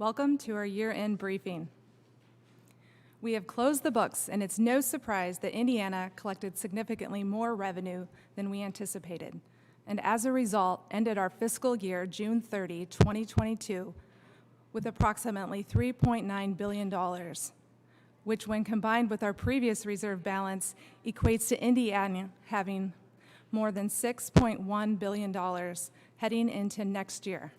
Welcome to our year-end briefing. We have closed the books, and it's no surprise that Indiana collected significantly more revenue than we anticipated, and as a result, ended our fiscal year June 30, 2022, with approximately $3.9 billion, which when combined with our previous reserve balance equates to Indiana having more than $6.1 billion heading into next year.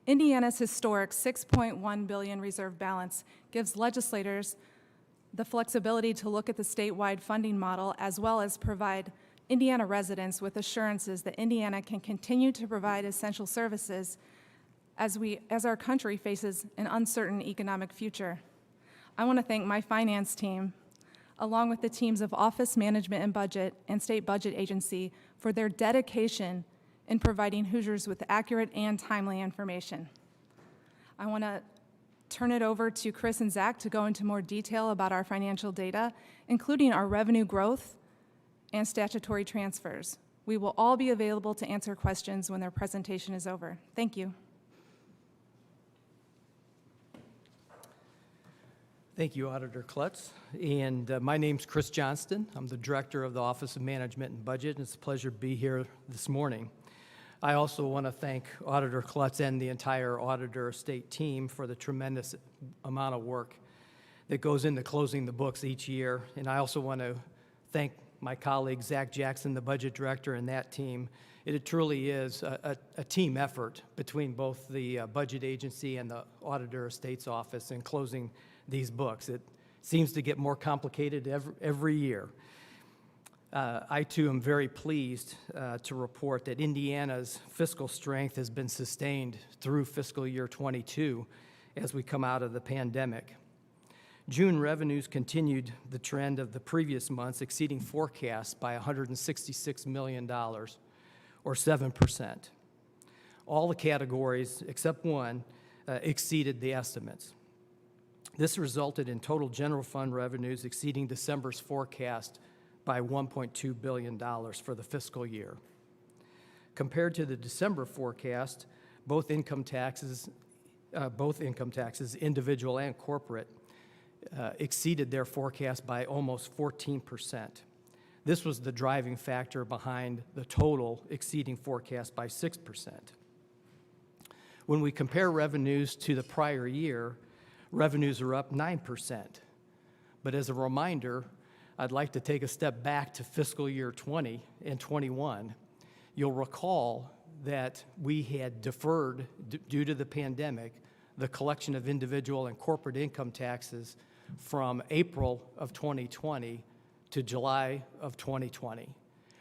Indiana's historic $6.1 billion reserve balance gives legislators the flexibility to look at the statewide funding model as well as provide Indiana residents with assurances that Indiana can continue to provide essential services as our country faces an uncertain economic future. I want to thank my finance team, along with the teams of Office Management and Budget and State Budget Agency, for their dedication in providing Hoosiers with accurate and timely information. I want to turn it over to Chris and Zach to go into more detail about our financial data, including our revenue growth and statutory transfers. We will all be available to answer questions when their presentation is over. Thank you. Thank you, Auditor Klutz. And my name's Chris Johnston. I'm the Director of the Office of Management and Budget, and it's a pleasure to be here this morning. I also want to thank Auditor Klutz and the entire Auditor State team for the tremendous amount of work that goes into closing the books each year. And I also want to thank my colleague, Zach Jackson, the Budget Director, and that team. It truly is a team effort between both the Budget Agency and the Auditor of State's office in closing these books. It seems to get more complicated every year. I, too, am very pleased to report that Indiana's fiscal strength has been sustained through fiscal year 22 as we come out of the pandemic. June revenues continued the trend of the previous months, exceeding forecasts by $166 million, or 7%. All the categories, except one, exceeded the estimates. This resulted in total general fund revenues exceeding December's forecast by $1.2 billion for the fiscal year. Compared to the December forecast, both income taxes, individual and corporate, exceeded their forecast by almost 14%. This was the driving factor behind the total exceeding forecast by 6%. When we compare revenues to the prior year, revenues are up 9%. But as a reminder, I'd like to take a step back to fiscal year 20 and 21. You'll recall that we had deferred, due to the pandemic, the collection of individual and corporate income taxes from April of 2020 to July of 2020.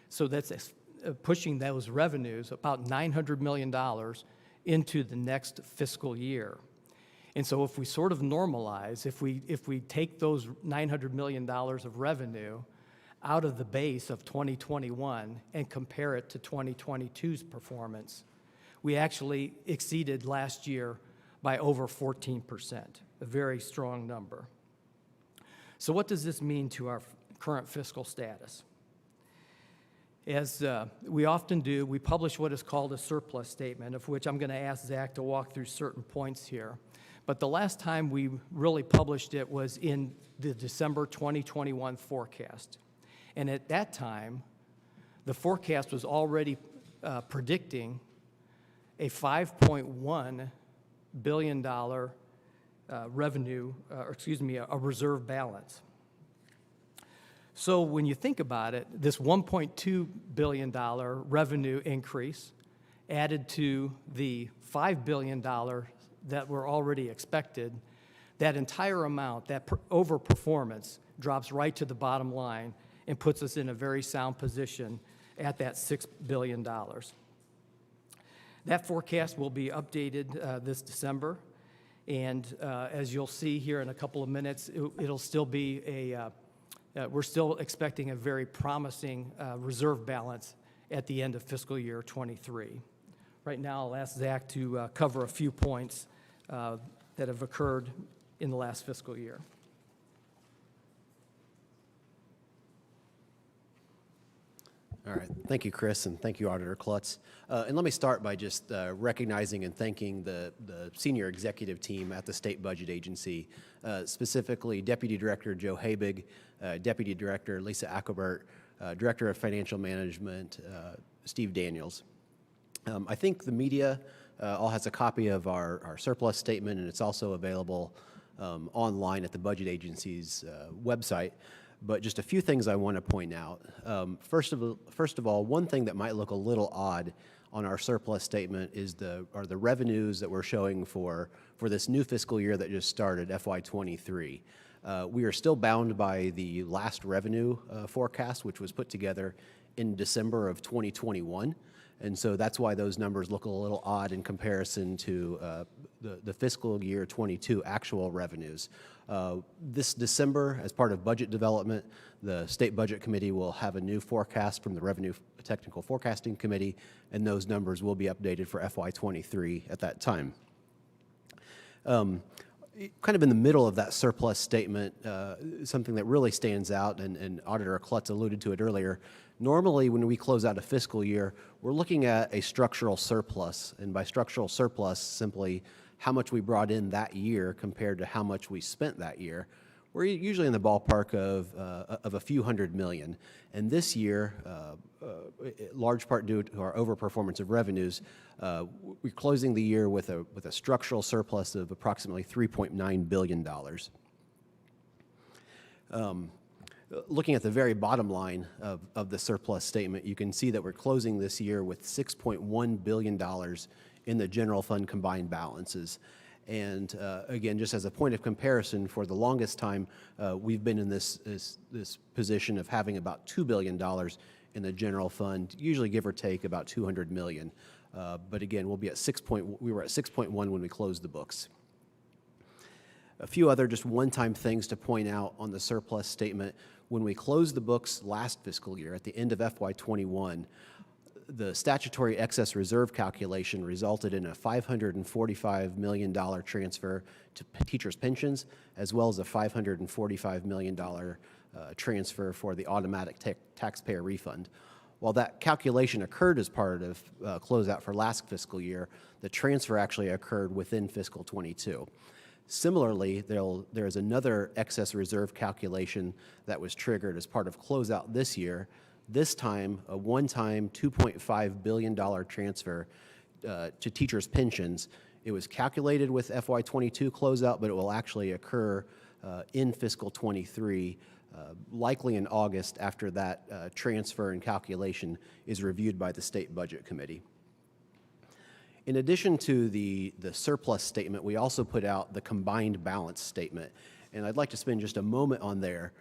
So that's pushing those revenues about $900 million into the next fiscal year. And so if we sort of normalize, if we take those $900 million of revenue out of the base of 2021 and compare it to 2022's performance, we actually exceeded last year by over 14%, a very strong number. So what does this mean to our current fiscal status? As we often do, we publish what is called a surplus statement, of which I'm going to ask Zach to walk through certain points here. But the last time we really published it was in the December 2021 forecast. And at that time, the forecast was already predicting a $5.1 billion a reserve balance. So when you think about it, this $1.2 billion revenue increase added to the $5 billion that were already expected, that entire amount, that overperformance, drops right to the bottom line and puts us in a very sound position at that $6 billion. That forecast will be updated this December, and as you'll see here in a couple of minutes, it'll still be we're still expecting a very promising reserve balance at the end of fiscal year 23. Right now, I'll ask Zach to cover a few points that have occurred in the last fiscal year. All right. Thank you, Chris, and thank you, Auditor Klutz. And let me start by just recognizing and thanking the senior executive team at the State Budget Agency, specifically Deputy Director Joe Habig, Deputy Director Lisa Ackelbert, Director of Financial Management Steve Daniels. I think the media all has a copy of our surplus statement, and it's also available online at the Budget Agency's website. But just a few things I want to point out. First of all, one thing that might look a little odd on our surplus statement are the revenues that we're showing for this new fiscal year that just started, FY23. We are still bound by the last revenue forecast, which was put together in December of 2021. And so that's why those numbers look a little odd in comparison to the fiscal year 22 actual revenues. This December, as part of budget development, the State Budget Committee will have a new forecast from the Revenue Technical Forecasting Committee, and those numbers will be updated for FY23 at that time. Kind of in the middle of that surplus statement, something that really stands out, and Auditor Klutz alluded to it earlier, normally when we close out a fiscal year, we're looking at a structural surplus, and by structural surplus, simply how much we brought in that year compared to how much we spent that year. We're usually in the ballpark of a few hundred million. And this year, large part due to our overperformance of revenues, we're closing the year with a structural surplus of approximately $3.9 billion. Looking at the very bottom line of the surplus statement, you can see that we're closing this year with $6.1 billion in the general fund combined balances. And again, just as a point of comparison, for the longest time, we've been in this position of having about $2 billion in the general fund, usually give or take about $200 million. But again, we were at 6.1 when we closed the books. A few other just one-time things to point out on the surplus statement. When we closed the books last fiscal year, at the end of FY21, the statutory excess reserve calculation resulted in a $545 million transfer to teachers' pensions, as well as a $545 million transfer for the automatic taxpayer refund. While that calculation occurred as part of closeout for last fiscal year, the transfer actually occurred within fiscal 22. Similarly, there is another excess reserve calculation that was triggered as part of closeout this year. This time, a one-time $2.5 billion transfer to teachers' pensions. It was calculated with FY22 closeout, but it will actually occur in fiscal 23, likely in August after that transfer and calculation is reviewed by the State Budget Committee. In addition to the surplus statement, we also put out the combined balance statement, and I'd like to spend just a moment on there.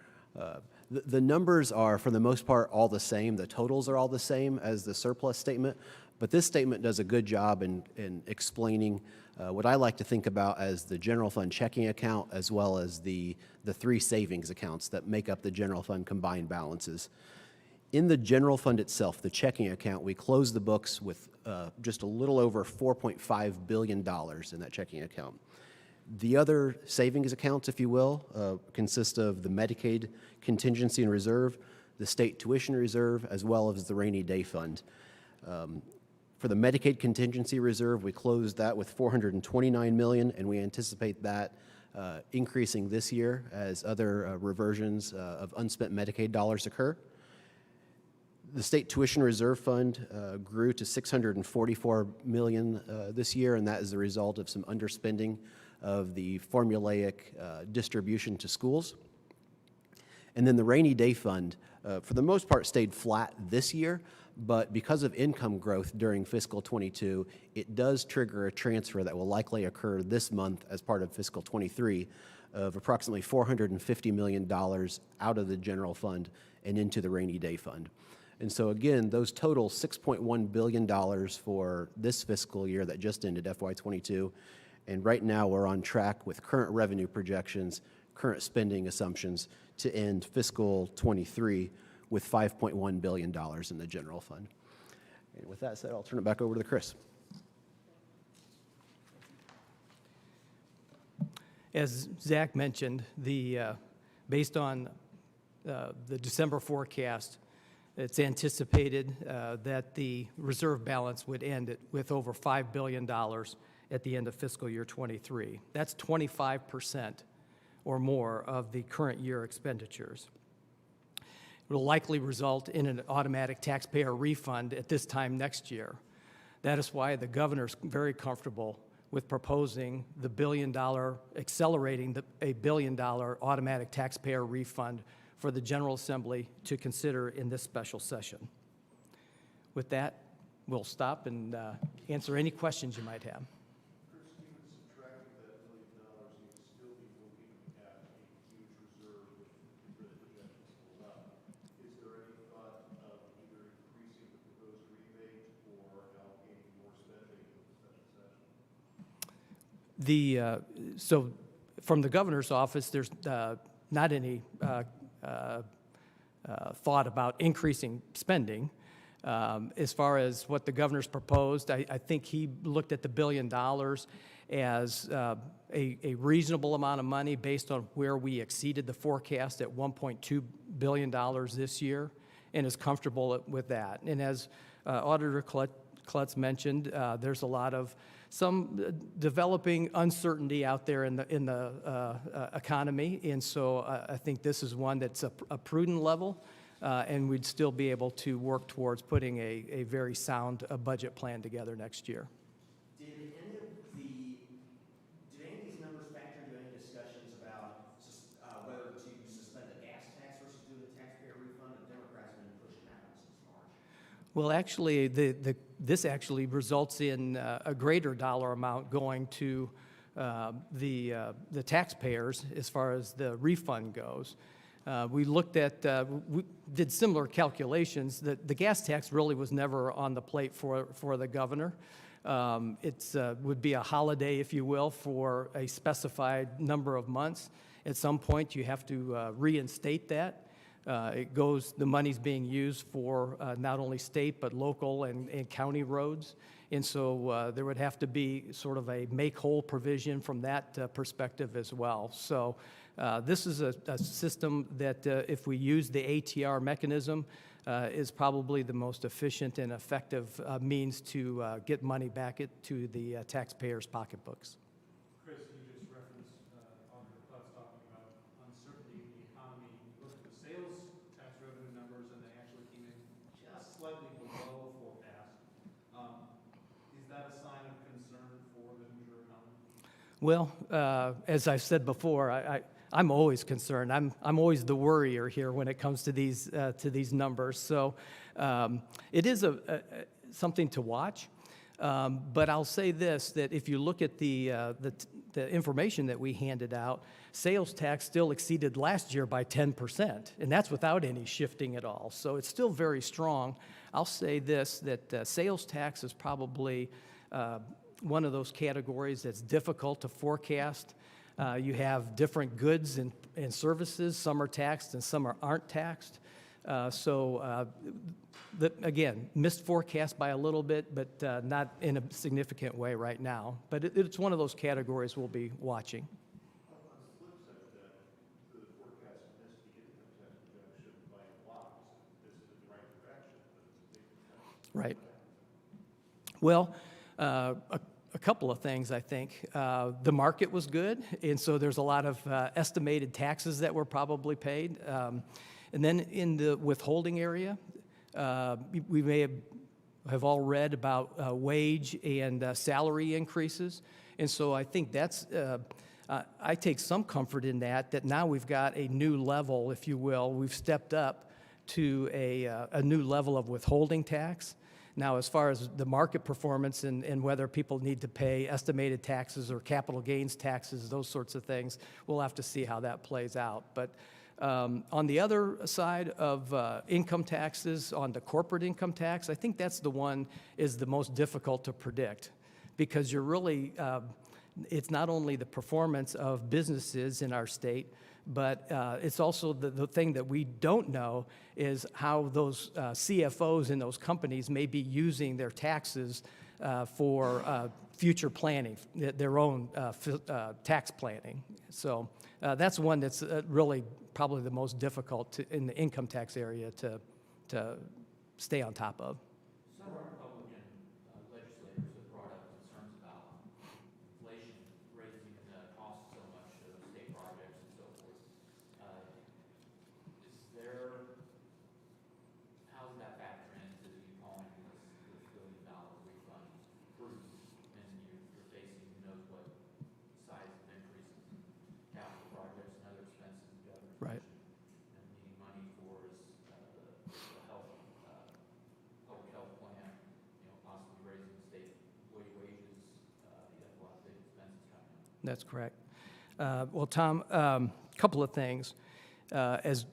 The numbers are, for the most part, all the same. The totals are all the same as the surplus statement, but this statement does a good job in explaining what I like to think about as the general fund checking account, as well as the three savings accounts that make up the general fund combined balances. In the general fund itself, the checking account, we closed the books with just a little over $4.5 billion in that checking account. The other savings accounts, if you will, consist of the Medicaid Contingency and Reserve, the State Tuition Reserve, as well as the Rainy Day Fund. For the Medicaid Contingency Reserve, we closed that with $429 million, and we anticipate that increasing this year as other reversions of unspent Medicaid dollars occur. The State Tuition Reserve Fund grew to $644 million this year, and that is the result of some underspending of the formulaic distribution to schools. And then the Rainy Day Fund, for the most part, stayed flat this year, but because of income growth during fiscal 22, it does trigger a transfer that will likely occur this month as part of fiscal 23 of approximately $450 million out of the general fund and into the Rainy Day Fund. And so again, those total $6.1 billion for this fiscal year that just ended, FY22, and right now we're on track with current revenue projections, current spending assumptions to end fiscal 23 with $5.1 billion in the general fund. And with that said, I'll turn it back over to Chris. As Zach mentioned, based on the December forecast, It's anticipated that the reserve balance would end with over $5 billion at the end of fiscal year '23. That's 25% or more of the current year expenditures. It will likely result in an automatic taxpayer refund at this time next year. That is why the governor's very comfortable with proposing the accelerating a $1 billion automatic taxpayer refund for the General Assembly to consider in this special session. With that, we'll stop and answer any questions you might have. Chris, even subtracting that $1 million, you'd still be looking at a huge reserve if the projections hold up. Is there any thought of either increasing the proposed rebate or allocating more spending in the special session? So from the governor's office, there's not any thought about increasing spending. As far as what the governor's proposed, I think he looked at the $1 billion as a reasonable amount of money based on where we exceeded the forecast at $1.2 billion this year, and is comfortable with that. And as Auditor Klutz mentioned, there's a lot of some developing uncertainty out there in the economy, and so I think this is one that's a prudent level, and we'd still be able to work towards putting a very sound budget plan together next year. Did any of these numbers factor into any discussions about whether to suspend the gas tax versus do the taxpayer refund? The Democrats have been pushing that one since March. Well, actually, this actually results in a greater dollar amount going to the taxpayers as far as the refund goes. We looked at, we did similar calculations. That the gas tax really was never on the plate for the governor. It would be a holiday, if you will, for a specified number of months. At some point, you have to reinstate that. The money's being used for not only state but local and county roads. And so there would have to be sort of a make-whole provision from that perspective as well. So this is a system that if we use the ATR mechanism is probably the most efficient and effective means to get money back to the taxpayers' pocketbooks. Chris, you just referenced Auditor Klutz talking about uncertainty in the economy. You look at the sales tax revenue numbers, and they actually came in just slightly below forecast. Is that a sign of concern for the Hoosier economy? Well, as I've said before, I'm always concerned. I'm always the worrier here when it comes to these numbers. So it is something to watch. But I'll say this: that if you look at the information that we handed out, sales tax still exceeded last year by 10%, and that's without any shifting at all. So it's still very strong. I'll say this: that sales tax is probably one of those categories that's difficult to forecast. You have different goods and services. Some are taxed and some aren't taxed. Again, missed forecast by a little bit, but not in a significant way right now. But it's one of those categories we'll be watching. On the flip side of that, the forecast missed the income tax projection by a lot. It's in the right direction, but it's a big cut. Right. Well, a couple of things, I think. The market was good, and so there's a lot of estimated taxes that were probably paid. And then in the withholding area, we may have all read about wage and salary increases. And so I think that's, I take some comfort in that now we've got a new level, if you will. We've stepped up to a new level of withholding tax. Now, as far as the market performance and whether people need to pay estimated taxes or capital gains taxes, those sorts of things, we'll have to see how that plays out. But on the other side of income taxes, on the corporate income tax, I think that's the one is the most difficult to predict, because you're really, it's not only the performance of businesses in our state, but it's also the thing that we don't know is how those CFOs in those companies may be using their taxes for future planning, their own tax planning. So that's one that's really probably the most difficult in the income tax area to stay on top of. Some Republican legislators have brought up concerns about inflation raising the cost so much of state projects and so forth. Is there, how does that factor into you calling this $1 billion refund prudent? And you're facing who knows what size of increases in capital projects and other expenses the governor's Right. mentioned, and needing money for the health, public health plan, possibly raising state wages, you have a lot of big expenses coming up. That's correct. Well, Tom, couple of things. As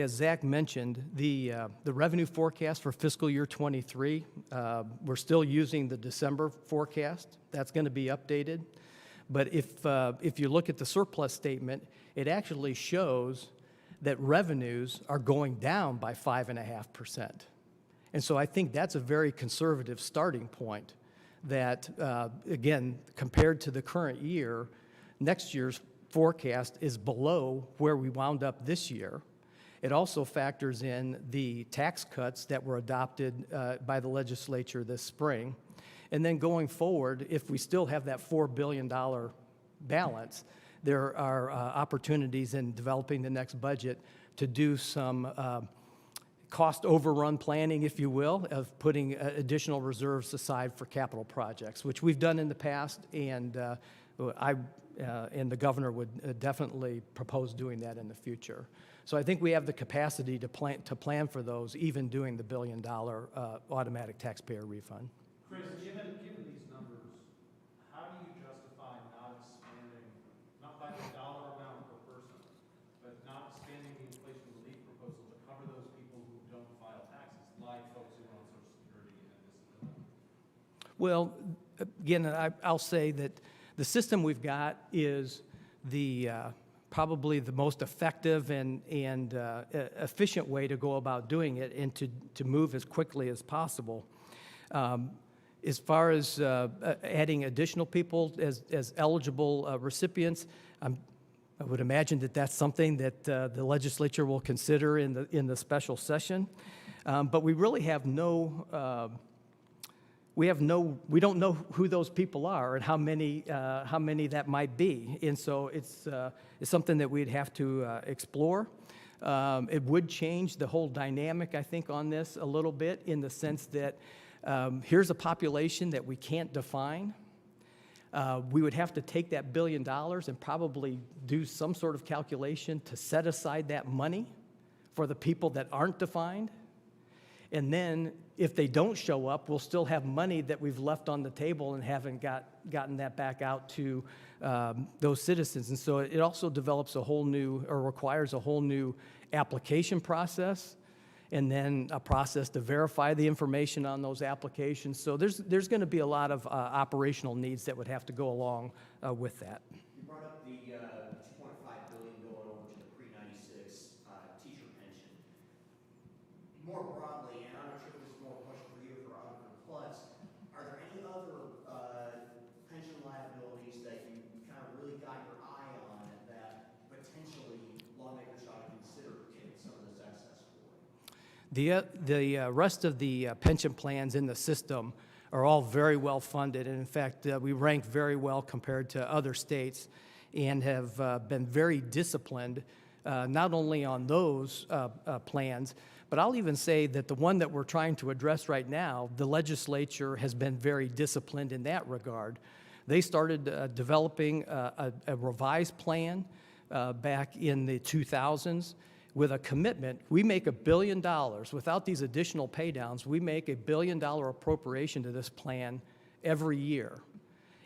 Zach mentioned, the revenue forecast for fiscal year '23, we're still using the December forecast. That's going to be updated. But if you look at the surplus statement, it actually shows that revenues are going down by 5.5%. And so I think that's a very conservative starting point that, again, compared to the current year, next year's forecast is below where we wound up this year. It also factors in the tax cuts that were adopted by the legislature this spring. And then going forward, if we still have that $4 billion balance, there are opportunities in developing the next budget to do some cost overrun planning, if you will, of putting additional reserves aside for capital projects, which we've done in the past, and and the governor would definitely propose doing that in the future. So I think we have the capacity to plan for those, even doing the $1 billion automatic taxpayer refund. Chris, given these numbers, how do you justify not expanding, not by the dollar amount per person, but not expanding the inflation relief proposal to cover those people who don't file taxes, like folks who are on Social Security and disability? Well, again, I'll say that the system we've got is the probably the most effective and efficient way to go about doing it and to move as quickly as possible. As far as adding additional people as eligible recipients, I would imagine that that's something that the legislature will consider in the special session. But we really have we don't know who those people are and how many that might be, and so it's something that we'd have to explore. It would change the whole dynamic, I think, on this a little bit, in the sense that here's a population that we can't define. We would have to take that $1 billion and probably do some sort of calculation to set aside that money for the people that aren't defined. And then if they don't show up, we'll still have money that we've left on the table and haven't gotten that back out to those citizens. And so it also develops a whole new, or requires a whole new application process, and then a process to verify the information on those applications. So there's going to be a lot of operational needs that would have to go along with that. You brought up the $2.5 billion going over to the pre-96 teacher pension. More broadly, and I'm not sure if this is more a question for you or for Auditor Klutz, are there any other pension liabilities that you kind of really got your eye on that potentially lawmakers ought to consider getting some of this excess for? The rest of the pension plans in the system are all very well funded, and in fact, we rank very well compared to other states, and have been very disciplined, not only on those plans, but I'll even say that the one that we're trying to address right now, the legislature has been very disciplined in that regard. They started developing a revised plan back in the 2000s with a commitment. We make $1 billion. Without these additional paydowns, we make $1 billion appropriation to this plan every year.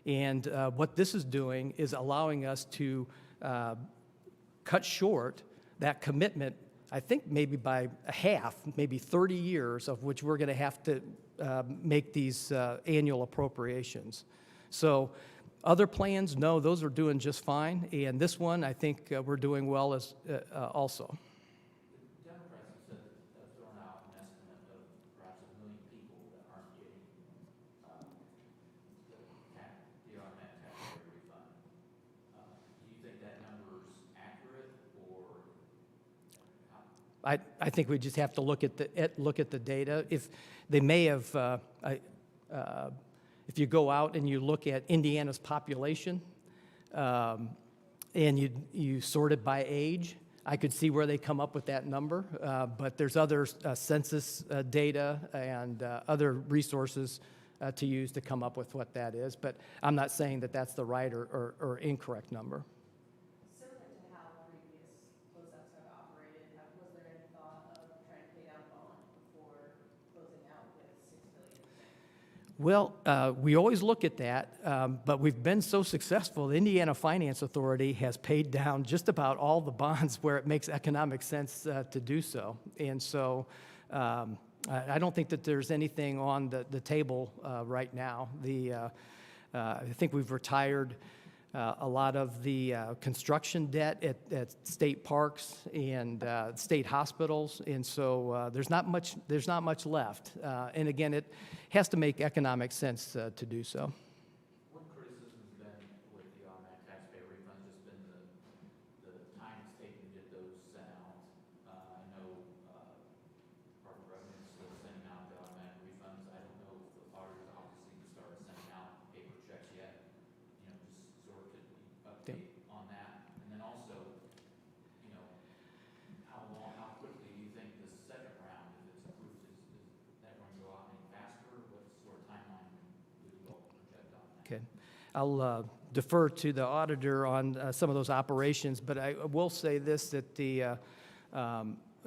And what this is doing is allowing us to cut short that commitment, I think maybe by a half, maybe 30 years, of which we're going to have to make these annual appropriations. So other plans, no, those are doing just fine. And this one, I think we're doing well as also. The Democrats have said that thrown out an estimate of perhaps 1 million people that aren't getting the automatic taxpayer refund. Do you think that number is accurate, or how? I think we just have to look at the data. If they may have, if you go out and you look at Indiana's population, and you sort it by age, I could see where they come up with that number. But there's other census data and other resources to use to come up with what that is. But I'm not saying that that's the right or incorrect number. Similar to how previous closeouts have operated, was there any thought of trying to pay down a bond before closing out with $6 billion? Well, we always look at that, but we've been so successful. The Indiana Finance Authority has paid down just about all the bonds where it makes economic sense to do so. And so I don't think that there's anything on the table right now. I think we've retired a lot of the construction debt at state parks and state hospitals, and so there's not much left. And again, it has to make economic sense to do so. One criticism has been with the automatic taxpayer refunds, just been the time it's taken to get those sent out. I know Department of Revenue is still sending out the automatic refunds. I don't know if the auditor's office even started sending out paper checks yet. You know, just sort of update on that. And then also, you know, how quickly do you think the second round, if it's approved, is that going to go out any faster? What sort of timeline would you all project on that? Okay. I'll defer to the auditor on some of those operations, but I will say this, that the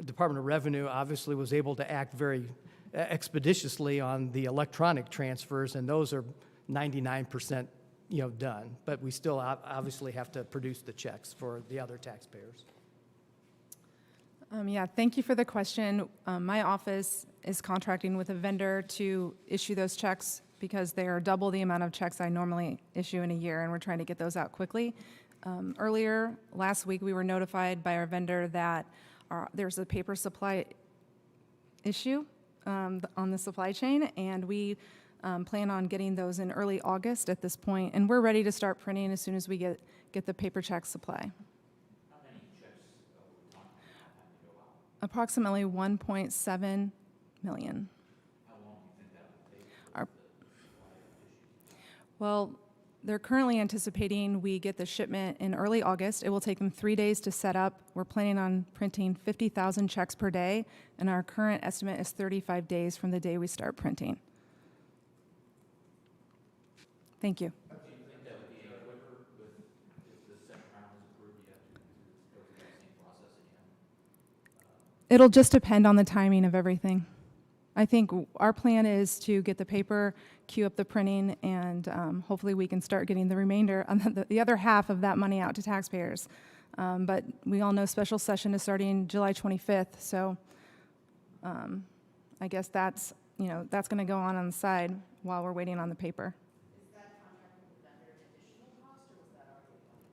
Department of Revenue obviously was able to act very expeditiously on the electronic transfers, and those are 99% done. But we still obviously have to produce the checks for the other taxpayers. Yeah, thank you for the question. My office is contracting with a vendor to issue those checks because they are double the amount of checks I normally issue in a year, and we're trying to get those out quickly. Earlier last week, we were notified by our vendor that there's a paper supply issue on the supply chain, and we plan on getting those in early August at this point, and we're ready to start printing as soon as we get the paper check supply. How many checks are we talking about having to go out? Approximately 1.7 million. How long do you think that will take Our- for the supply issue? Well, they're currently anticipating we get the shipment in early August. It will take them 3 days to set up. We're planning on printing 50,000 checks per day, and our current estimate is 35 days from the day we start printing. Thank you. Do you think that would be quicker if the second round is approved, you have to go through that same process again? It'll just depend on the timing of everything. I think our plan is to get the paper, queue up the printing, and hopefully we can start getting the remainder, the other half of that money out to taxpayers. But we all know special session is starting July 25th, so I guess that's going to go on the side while we're waiting on the paper. Is that contract with the vendor an additional cost, or was that already accounted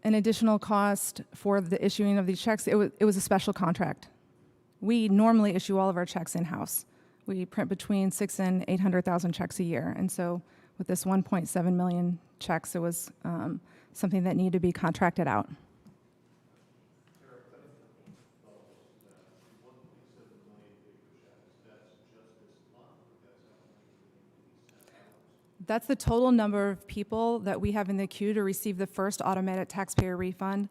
for? An additional cost for the issuing of these checks, it was a special contract. We normally issue all of our checks in-house. We print between 600,000 and 800,000 checks a year. And so with this 1.7 million checks, it was something that needed to be contracted out. That's the total number of people that we have in the queue to receive the first automatic taxpayer refund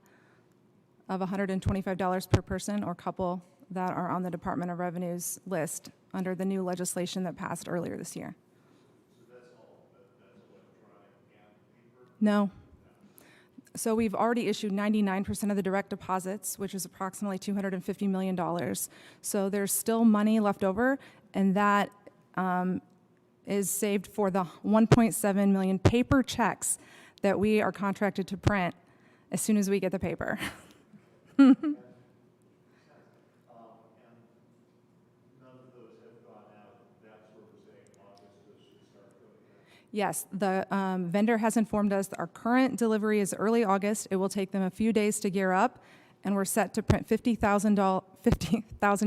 of $125 per person or couple that are on the Department of Revenue's list under the new legislation that passed earlier this year. So that's electronic and paper? No. So we've already issued 99% of the direct deposits, which is approximately $250 million. So there's still money left over, and that is saved for the 1.7 million paper checks that we are contracted to print as soon as we get the paper. And none of those have gone out, that's where we're saying August, those should start going out. Yes, the vendor has informed us that our current delivery is early August. It will take them a few days to gear up, and we're set to print 50,000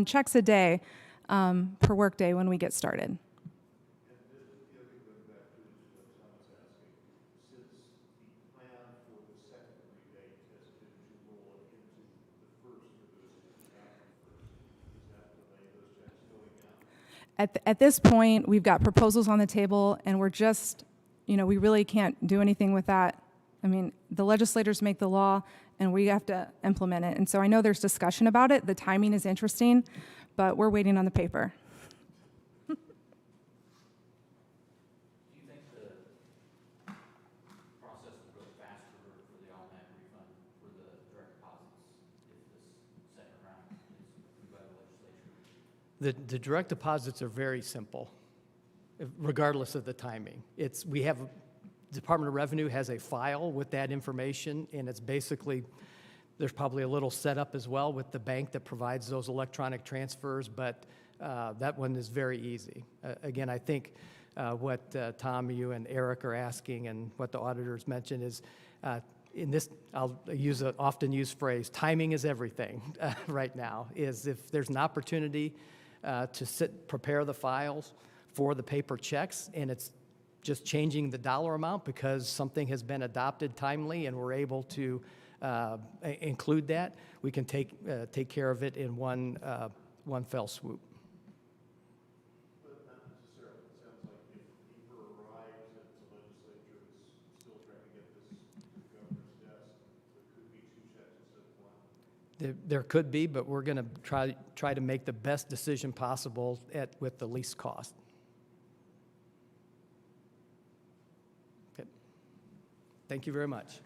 checks a day per workday when we get started. And the other thing going back to what Tom was asking, since the plan for the second rebate has been to roll it into the first for those 50,000 At this point, we've got proposals on the table, and we're just, we really can't do anything with that. I mean, the legislators make the law, and we have to implement it. And so I know there's discussion about it. The timing is interesting, but we're waiting on the paper. Do you think the process will go faster for the automatic refund for the direct deposits if this second round is approved by the legislature? The direct deposits are very simple, regardless of the timing. We have, Department of Revenue has a file with that information, and it's basically, there's probably a little setup as well with the bank that provides those electronic transfers, but that one is very easy. Again, I think what Tom, you, and Eric are asking, and what the auditors mentioned is, in this, I'll use an often used phrase, timing is everything right now, is if there's an opportunity to prepare the files for the paper checks, and it's just changing the dollar amount because something has been adopted timely and we're able to include that, we can take care of it in one fell swoop. But not necessarily. It sounds like if paper arrives and the legislature is still trying to get this to the governor's desk, there could be two checks instead of one. There could be, but we're going to try to make the best decision possible with the least cost. Okay. Thank you very much.